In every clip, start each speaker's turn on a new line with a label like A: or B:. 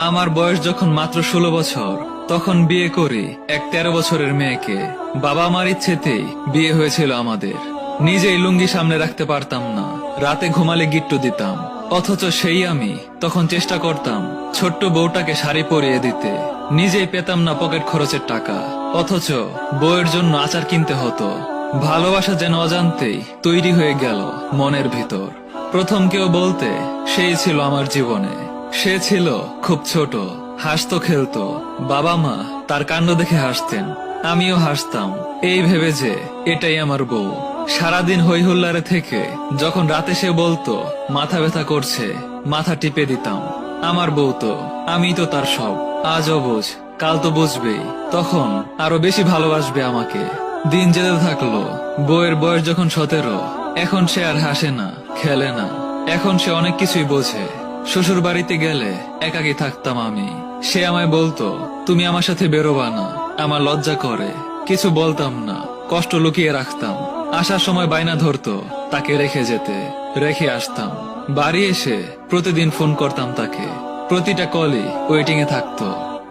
A: আমার বয়স যখন মাত্র 16 বছর, তখন বিয়ে করি এক 13 বছরের মেয়েকে। বাবা মার ইচ্ছেতেই বিয়ে হয়েছিল আমাদের। নিজেই লুঙ্গি সামনে রাখতে পারতাম না, রাতে ঘুমালে গিট্টু দিতাম। অথচ সেই আমি তখন চেষ্টা করতাম ছোট্ট বউটাকে শাড়ি পরিয়ে দিতে। নিজেই পেতাম না পকেট খরচের টাকা, অথচ বউয়ের জন্য আচার কিনতে হতো। ভালোবাসা যেন অজান্তেই তৈরি হয়ে গেল মনের ভিতর। প্রথম কেউ বলতে সেই ছিল আমার জীবনে। সে ছিল খুব ছোট, হাসতো খেলতো। বাবা মা তার কাণ্ড দেখে হাসতেন, আমিও হাসতাম, এই ভেবে যে এটাই আমার বউ। সারাদিন হই হুল্লারে থেকে যখন রাতে সে বলতো মাথা ব্যথা করছে, মাথা টিপে দিতাম। আমার বউ তো, আমি তো তার সব। আজ অবুঝ, কাল তো বুঝবেই, তখন আরো বেশি ভালোবাসবে আমাকে। দিন যেতে থাকলো, বউয়ের বয়স যখন 17, এখন সে আর হাসে না, খেলে না। এখন সে অনেক কিছুই বোঝে। শ্বশুর বাড়িতে গেলে একাকী থাকতাম আমি। সে আমায় বলতো, তুমি আমার সাথে বেরোবা না। আমার লজ্জা করে, কিছু বলতাম না, কষ্ট লুকিয়ে রাখতাম। আসার সময় বায়না ধরতো তাকে রেখে যেতে, রেখে আসতাম। বাড়ি এসে প্রতিদিন ফোন করতাম তাকে, প্রতিটা কলই ওয়েটিং এ থাকতো।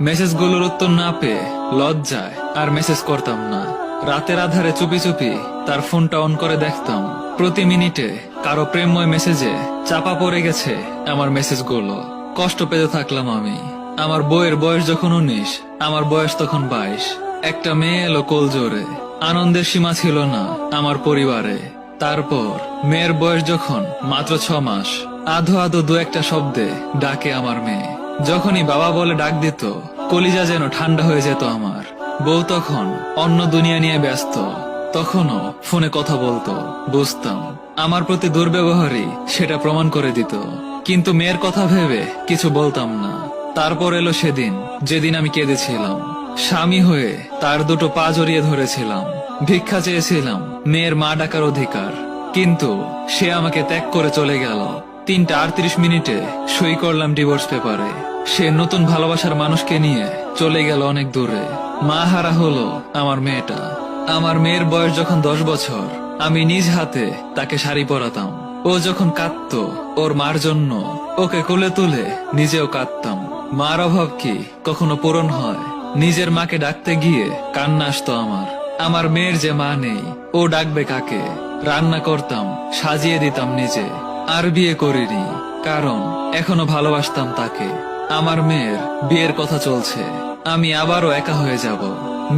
A: মেসেজগুলোর উত্তর না পেয়ে লজ্জায় আর মেসেজ করতাম না। রাতের আধারে চুপি চুপি তার ফোনটা অন করে দেখতাম, প্রতি মিনিটে কারো প্রেমময় মেসেজে চাপা পড়ে গেছে আমার মেসেজগুলো। কষ্ট পেতে থাকলাম আমি। আমার বউয়ের বয়স যখন 19, আমার বয়স তখন 22। একটা মেয়ে এলো কোল জোরে, আনন্দের সীমা ছিল না আমার পরিবারে। তারপর মেয়ের বয়স যখন মাত্র 6 মাস, আধো আধো দু একটা শব্দে ডাকে আমার মেয়ে। যখনই বাবা বলে ডাক দিত, কলিজা যেন ঠান্ডা হয়ে যেত আমার। বউ তখন অন্য দুনিয়া নিয়ে ব্যস্ত, তখনও ফোনে কথা বলতো। বুঝতাম আমার প্রতি দুর্ব্যবহারই সেটা প্রমাণ করে দিত, কিন্তু মেয়ের কথা ভেবে কিছু বলতাম না। তারপর এলো সেদিন যেদিন আমি কেঁদেছিলাম। স্বামী হয়ে তার দুটো পা জড়িয়ে ধরেছিলাম, ভিক্ষা চেয়েছিলাম মেয়ের মা ডাকার অধিকার। কিন্তু সে আমাকে ত্যাগ করে চলে গেল। 3:38 সই করলাম ডিভোর্স পেপারে। সে নতুন ভালোবাসার মানুষকে নিয়ে চলে গেল অনেক দূরে। মা হারা হলো আমার মেয়েটা। আমার মেয়ের বয়স যখন 10 বছর, আমি নিজ হাতে তাকে শাড়ি পরাতাম। ও যখন কাঁদতো ওর মার জন্য, ওকে কোলে তুলে নিজেও কাঁদতাম। মার অভাব কি কখনো পূরণ হয়? নিজের মাকে ডাকতে গিয়ে কান্না আসতো আমার। আমার মেয়ের যে মা নেই, ও ডাকবে কাকে? রান্না করতাম, সাজিয়ে দিতাম নিজে। আর বিয়ে করিনি, কারণ এখনো ভালোবাসতাম তাকে। আমার মেয়ের বিয়ের কথা চলছে, আমি আবারও একা হয়ে যাব।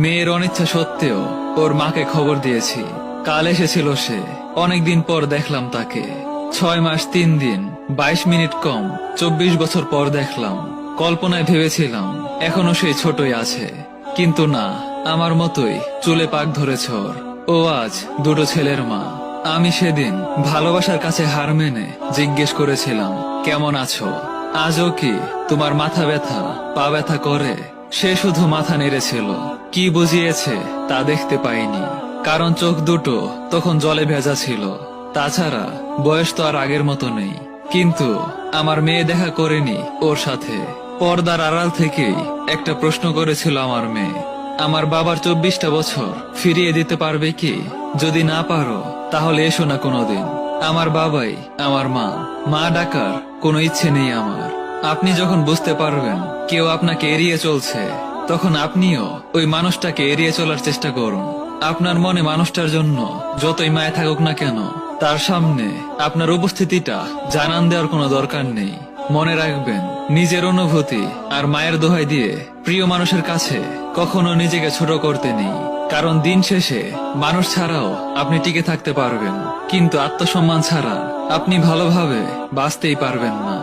A: মেয়ের অনিচ্ছা সত্ত্বেও ওর মাকে খবর দিয়েছি। কাল এসেছিল সে, অনেকদিন পর দেখলাম তাকে। 6 মাস 3 দিন 22 মিনিট কম, 24 বছর পর দেখলাম। কল্পনায় ভেবেছিলাম এখনো সেই ছোটই আছে, কিন্তু না, আমার মতোই চুলে পাক ধরেছে ওর। ও আজ দুটো ছেলের মা। আমি সেদিন ভালোবাসার কাছে হার মেনে জিজ্ঞেস করেছিলাম, কেমন আছো? আজও কি তোমার মাথা ব্যথা, পা ব্যথা করে? সে শুধু মাথা নেড়েছিল। কি বুঝিয়েছে তা দেখতে পাইনি, কারণ চোখ দুটো তখন জলে ভেজা ছিল। তাছাড়া বয়স তো আর আগের মতো নেই। কিন্তু আমার মেয়ে দেখা করেনি ওর সাথে। পর্দার আড়াল থেকেই একটা প্রশ্ন করেছিল আমার মেয়ে, আমার বাবার 24টা বছর ফিরিয়ে দিতে পারবে কি? যদি না পারো তাহলে এসো না কোনোদিন। আমার বাবাই আমার মা, মা ডাকার কোনো ইচ্ছে নেই আমার। আপনি যখন বুঝতে পারবেন কেউ আপনাকে এড়িয়ে চলছে, তখন আপনিও ওই মানুষটাকে এড়িয়ে চলার চেষ্টা করুন। আপনার মনে মানুষটার জন্য যতই মায়া থাকুক না কেন, তার সামনে আপনার উপস্থিতিটা জানান দেওয়ার কোনো দরকার নেই। মনে রাখবেন, নিজের অনুভূতি আর মায়ের দোহাই দিয়ে প্রিয় মানুষের কাছে কখনো নিজেকে ছোট করতে নেই। কারণ দিন শেষে মানুষ ছাড়াও আপনি টিকে থাকতে পারবেন, কিন্তু আত্মসম্মান ছাড়া আপনি ভালোভাবে বাঁচতেই পারবেন না।